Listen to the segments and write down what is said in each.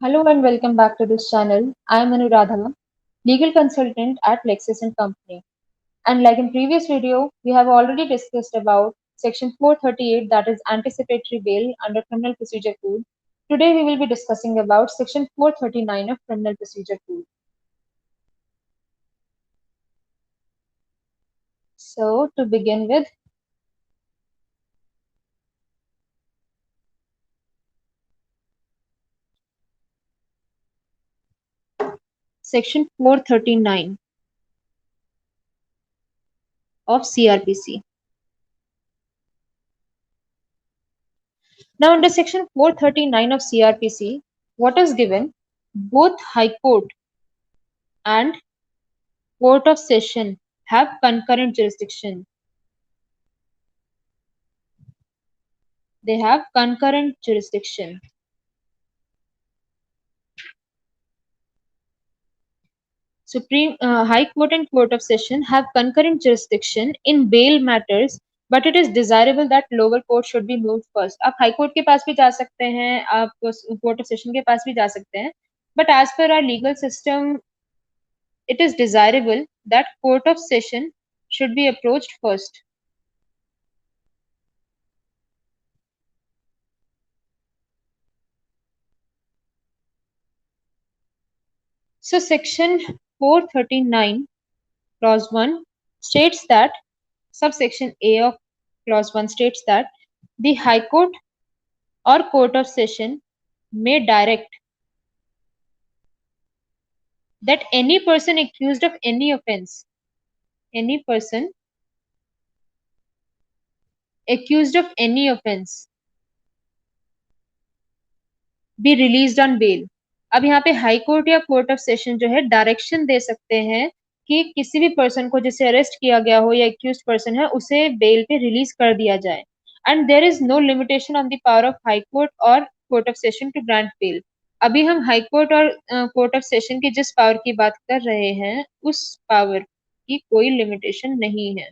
Hello and welcome back to this channel. I am Anuradha, legal consultant at Lexis and Company. And like in previous video, we have already discussed about section 438, that is anticipatory bail under Criminal Procedure Code. Today we will be discussing about section 439 of Criminal Procedure Code. So to begin with, section 439 of CRPC. Now under section 439 of CRPC, what is given? Both High Court and Court of Session have concurrent jurisdiction. They have concurrent jurisdiction. High Court and Court of Session have concurrent jurisdiction in bail matters, but it is desirable that lower court should be moved first. आप high court के पास भी जा सकते हैं, आप court of session के पास भी जा सकते हैं, but as per our legal system, it is desirable that court of session should be approached first. So section 439 clause 1 states that subsection A of clause 1 states that the High Court or Court of Session may direct that any person accused of any offense be released on bail. अब यहाँ पे high court या court of session जो है direction दे सकते हैं कि किसी भी पर्सन को जिसे अरेस्ट किया गया हो या एक्यूज्ड पर्सन है उसे बेल पे रिलीज कर दिया जाए, and there is no limitation on the power of high court और court of session to grant bail. अभी हम हाई कोर्ट और कोर्ट ऑफ सेशन की जिस पावर की बात कर रहे हैं उस पावर की कोई लिमिटेशन नहीं है.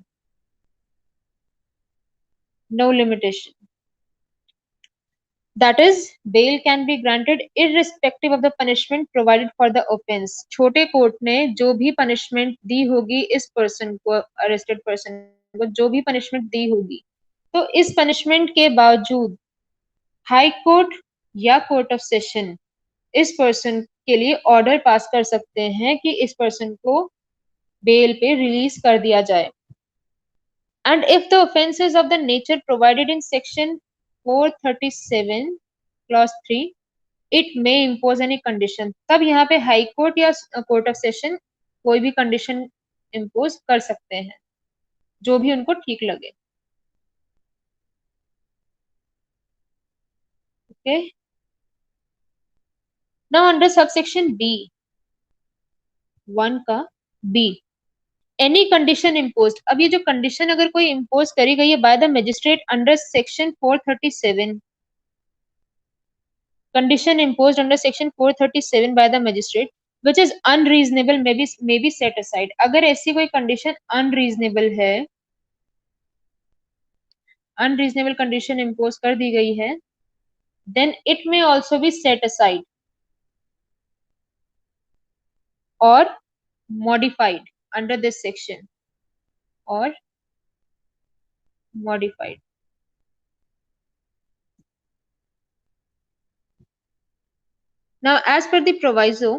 No limitation. That is, bail can be granted irrespective of the punishment provided for the offense. छोटे कोर्ट ने जो भी पनिशमेंट दी होगी इस पर्सन को, अरेस्टेड पर्सन को जो भी पनिशमेंट दी होगी, तो इस पनिशमेंट के बावजूद हाई कोर्ट या कोर्ट ऑफ सेशन इस पर्सन के लिए ऑर्डर पास कर सकते हैं कि इस पर्सन को बेल पे रिलीज कर दिया जाए. And if the offense is of the nature provided in section 437 clause 3, it may impose any condition. तब यहाँ पे हाई कोर्ट या कोर्ट ऑफ सेशन कोई भी कंडीशन इम्पोज कर सकते हैं जो भी उनको ठीक लगे. Okay. Now under subsection B 1 का बी, एनी कंडीशन इम्पोज. अब ये जो कंडीशन अगर कोई इम्पोज करी गई है by the magistrate under section 437, condition imposed under section 437 by the magistrate which is unreasonable may be set aside. अगर ऐसी कोई condition unreasonable है, unreasonable condition impose कर दी गई है, then it may also be set aside or modified under this section or modified. Now as per the proviso,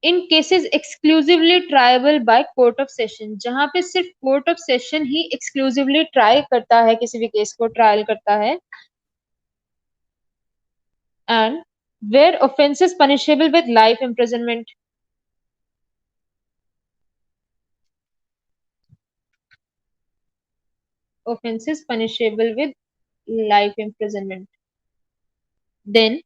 in cases exclusively tribal by court of session, जहां पे सिर्फ court of session he exclusively try करता है, किसी भी case को trial करता है, and where offense is punishable with life imprisonment. Offense is punishable with life imprisonment. Then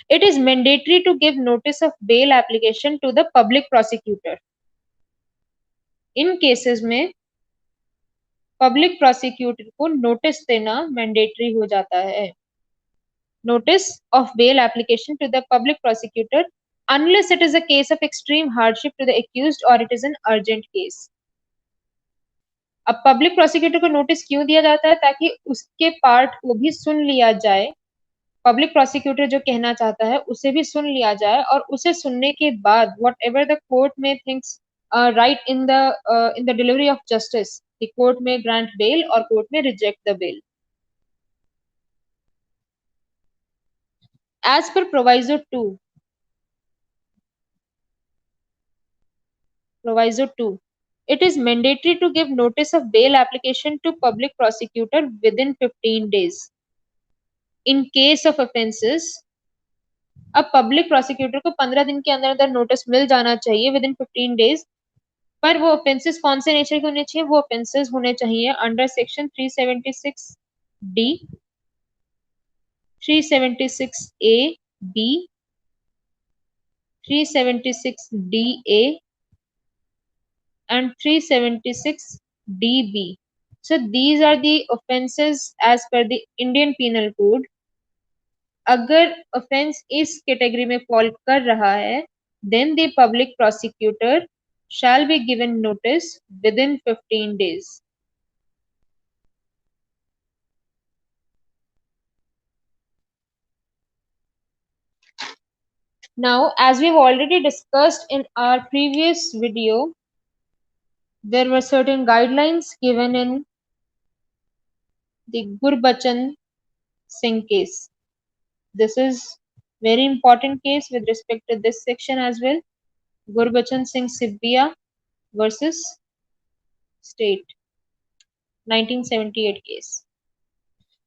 it is mandatory to give notice of bail application to the public prosecutor. In cases में public prosecutor को notice देना mandatory हो जाता है. Notice of bail application to the public prosecutor unless it is a case of extreme hardship to the accused or it is an urgent case. अब public prosecutor को notice क्यों दिया जाता है? ताकि उसके पार्ट को भी सुन लिया जाए, पब्लिक प्रोसिक्यूटर जो कहना चाहता है उसे भी सुन लिया जाए, और उसे सुनने के बाद वट एवर द कोर्ट में thinks right in the delivery of justice, the court में ग्रांट बेल और कोर्ट में reject the bail as per proviso 2. Proviso 2. It is mandatory to give notice of bail application to public prosecutor within 15 days. In case of offences, अब public prosecutor को 15 दिन के अंदर अंदर notice मिल जाना चाहिए विद इन 15 डेज. पर वो ऑफेंसेस कौन से नेचर के होने चाहिए? वो ऑफेंसेस होने चाहिए under section 376 D, 376 A B, 376 D A and 376 DB. So these are the offences as per the Indian Penal Code. अगर offense इस category में fall कर रहा है, then the public prosecutor shall be given notice within 15 days. Now, as we've already discussed in our previous video, there were certain guidelines given in the Gurbachan Singh case. This is very important case with respect to this section as well. Gurbachan Singh Sibbiya versus State, 1978 case.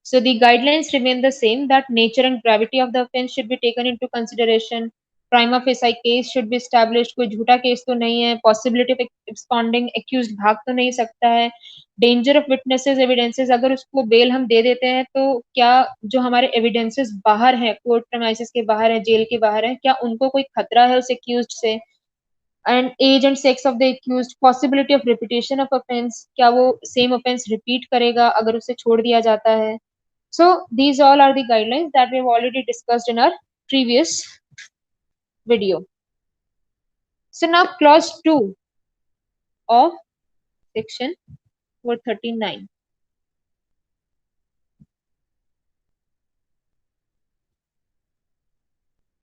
So the guidelines remain the same, that nature and gravity of the offense should be taken into consideration. Prima facie case should be established. कोई झूठा case तो नहीं है. Possibility of absconding accused भाग तो नहीं सकता है. Danger of witnesses evidences, अगर उसको बेल हम दे देते हैं तो क्या जो हमारे evidences बाहर हैं, कोर्ट premises के बाहर है, जेल के बाहर है, क्या उनको कोई खतरा है उस accused से? And age and sex of the accused, possibility of repetition of offense, क्या वो same offense repeat करेगा अगर उसे छोड़ दिया जाता है? So these all are the guidelines that we have already discussed in our previous video. So now clause 2 of section 439.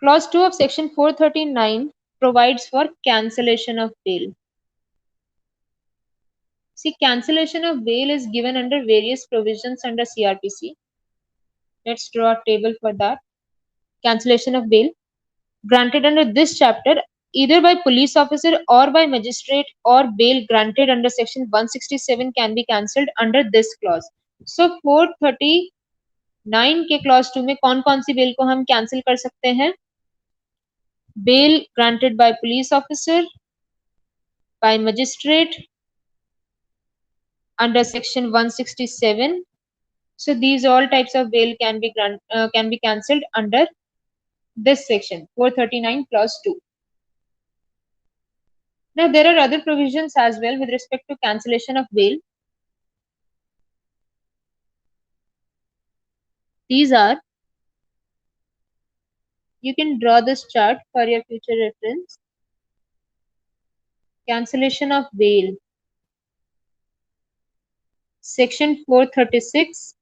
Clause 2 of section 439 provides for cancellation of bail. See, cancellation of bail is given under various provisions under CRPC. Let's draw a table for that. Cancellation of bail granted under this chapter either by police officer or by magistrate, or bail granted under section 167 can be cancelled under this clause. So 439 के clause 2 में कौन कौन सी bail को हम cancel कर सकते हैं? Bail granted by police officer, by magistrate under section 167. So these all types of bail can be cancelled under this section 439 clause 2. Now there are other provisions as well with respect to cancellation of bail. These are, you can draw this chart for your future reference. Cancellation of bail. Section 436,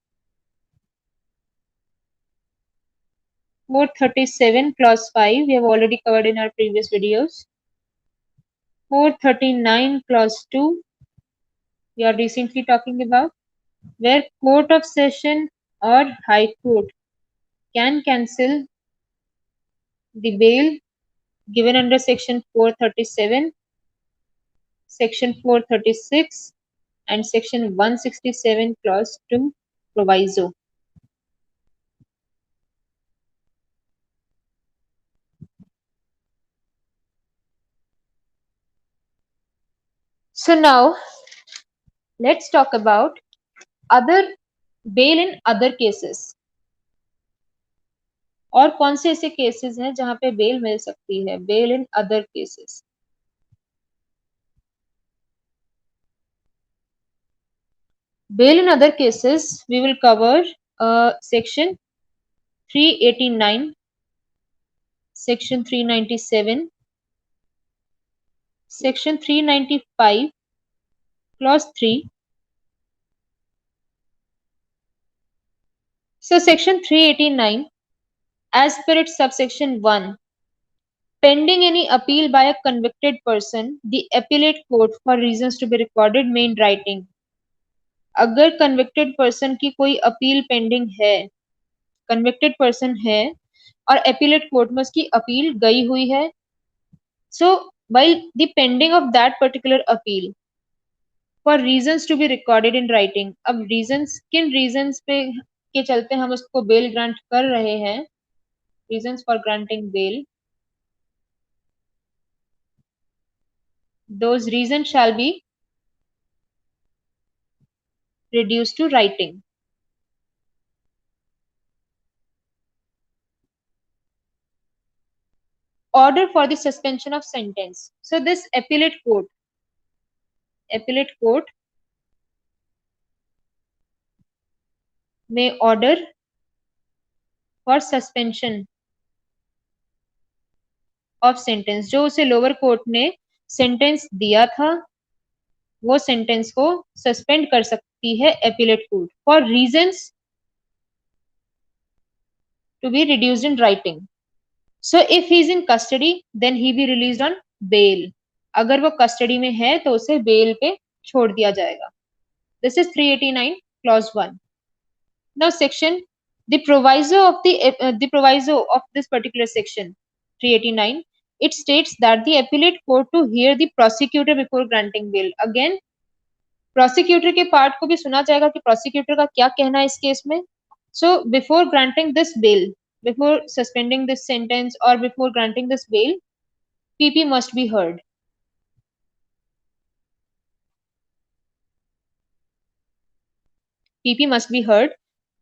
437 clause 5 we have already covered in our previous videos. 439 clause 2 we are recently talking about, where court of session or high court can cancel the bail given under section 437, section 436 and section 167 clause 2 proviso. So now let's talk about other bail in other cases. और कौन से ऐसे cases हैं जहां पे bell मिल सकती है? Bail in other cases. Bail in other cases we will cover section 389, section 397, section 395 clause 3, So section 389, as per its subsection 1, pending any appeal by a convicted person, the appellate court for reasons to be recorded may in writing. अगर convicted person की कोई appeal pending है, convicted person है और appellate court में उसकी appeal गई हुई है, so while the pending of that particular appeal for reasons to be recorded in writing, अब reasons किन reasons पे के चलते हम उसको bail grant कर रहे हैं, reasons for granting bail, those reasons shall be reduced to writing. Order for the suspension of sentence. So this appellate court may order for suspension of sentence. जो उसे लोअर कोर्ट ने sentence दिया था वो sentence को suspend कर सकती है appellate court for reasons to be reduced in writing. So if he is in custody, then he be released on bail. अगर वो कस्टडी में है तो उसे बेल पे छोड़ दिया जाएगा. This is 389 clause 1. Now section, the proviso of this particular section 389, it states that the appellate court to hear the prosecutor before granting bail. Again prosecutor के पार्ट को भी सुना जाएगा कि prosecutor का क्या कहना है इस केस में. So before granting this bail, before suspending this sentence or before granting this bail, PP must be heard. PP must be heard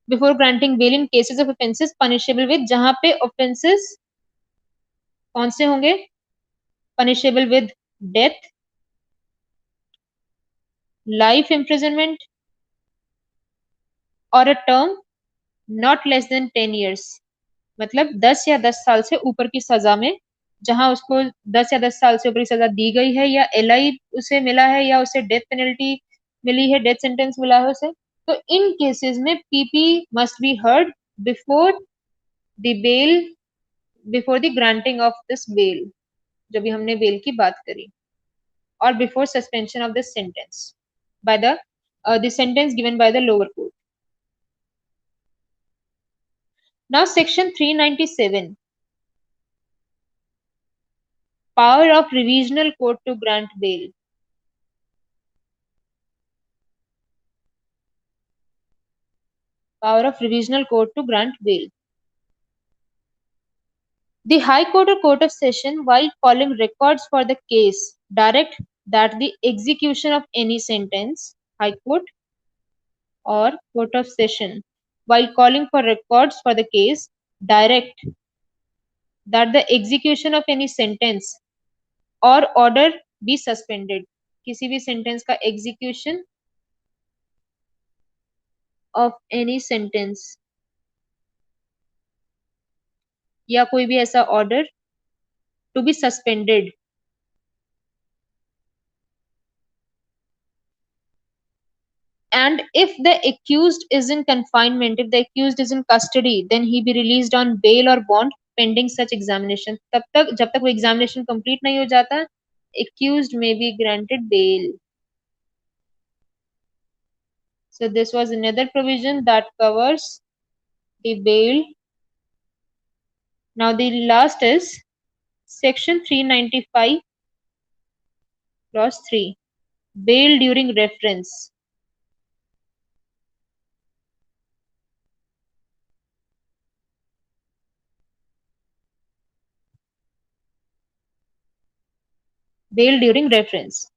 before granting bail in cases of offenses punishable with, जहां पे offenses कौन से होंगे, punishable with death, life imprisonment or a term not less than 10 years. मतलब 10 या 10 साल से ऊपर की सजा में, जहां उसको 10 या 10 साल से ऊपर की सजा दी गई है या एलआई उसे मिला है या उसे डेथ पेनल्टी मिली है, डेथ सेंटेंस मिला है उसे, तो इन केसेस में PP must be heard before the bail, before the granting of this bail, जब भी हमने बेल की बात करी, और before suspension of this sentence by the sentence given by the lower court. Now section 397, power of revisional court to grant bail. Power of revisional court to grant bail. The High Court or Court of Session, while calling records for the case, direct that the execution of any sentence, High Court or Court of Session, while calling for records for the case, direct that the execution of any sentence or order be suspended. किसी भी sentence का execution of any sentence या कोई भी ऐसा order to be suspended. And if the accused is in confinement, if the accused is in custody, then he be released on bail or bond pending such examination. तब तक जब तक वो examination complete नहीं हो जाता, accused may be granted bail. So this was another provision that covers the bail. Now the last is section 395 clause 3, bail during reference. Bail during reference.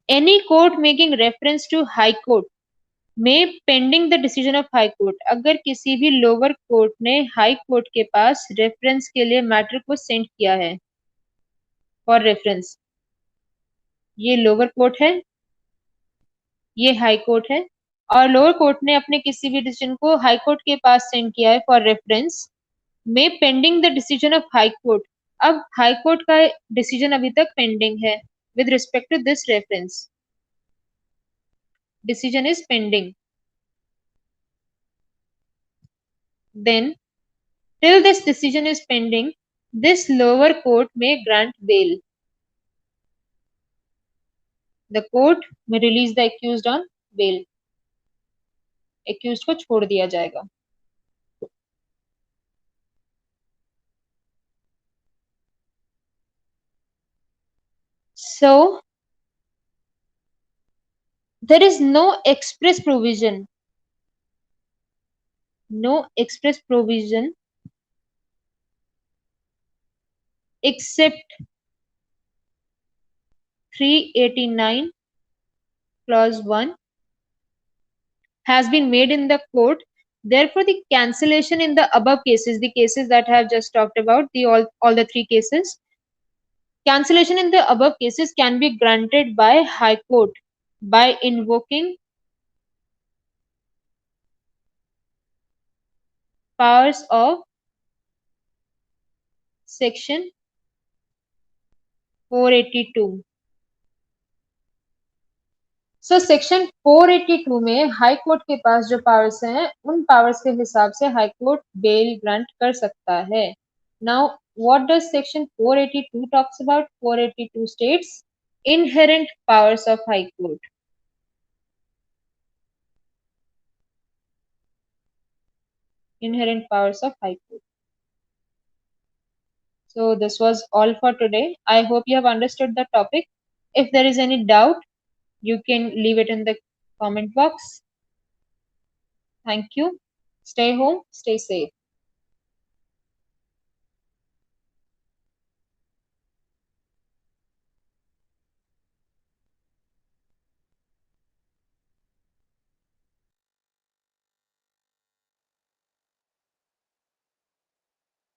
Any court making reference to High Court में pending the decision of high court, अगर किसी भी lower court ने high court के पास reference के लिए matter को send किया है फॉर रेफरेंस, ये लोअर कोर्ट है, ये हाई कोर्ट है, और लोअर कोर्ट ने अपने किसी भी डिसीजन को हाई कोर्ट के पास सेंड किया है फॉर रेफरेंस में pending the decision of high court. अब हाई कोर्ट का डिसीजन अभी तक पेंडिंग है with respect to this reference, decision is pending. then till this decision is pending, this lower court may grant bail. The court may release the accused on bail. Accused को छोड़ दिया जाएगा. So there is no express provision except 389 clause 1 has been made in the court. Therefore, the cancellation in the above cases, the cases that I have just talked about, the all the three cases, cancellation in the above cases can be granted by High Court by invoking powers of section 482. So section 482 में high court के पास जो powers हैं उन powers के हिसाब से high court bell grant कर सकता है. Now what does section 482 talks about? 482 states inherent powers of high court. Inherent powers of high court. So this was all for today. I hope you have understood the topic. If there is any doubt, you can leave it in the comment box. Thank you. Stay home, stay safe.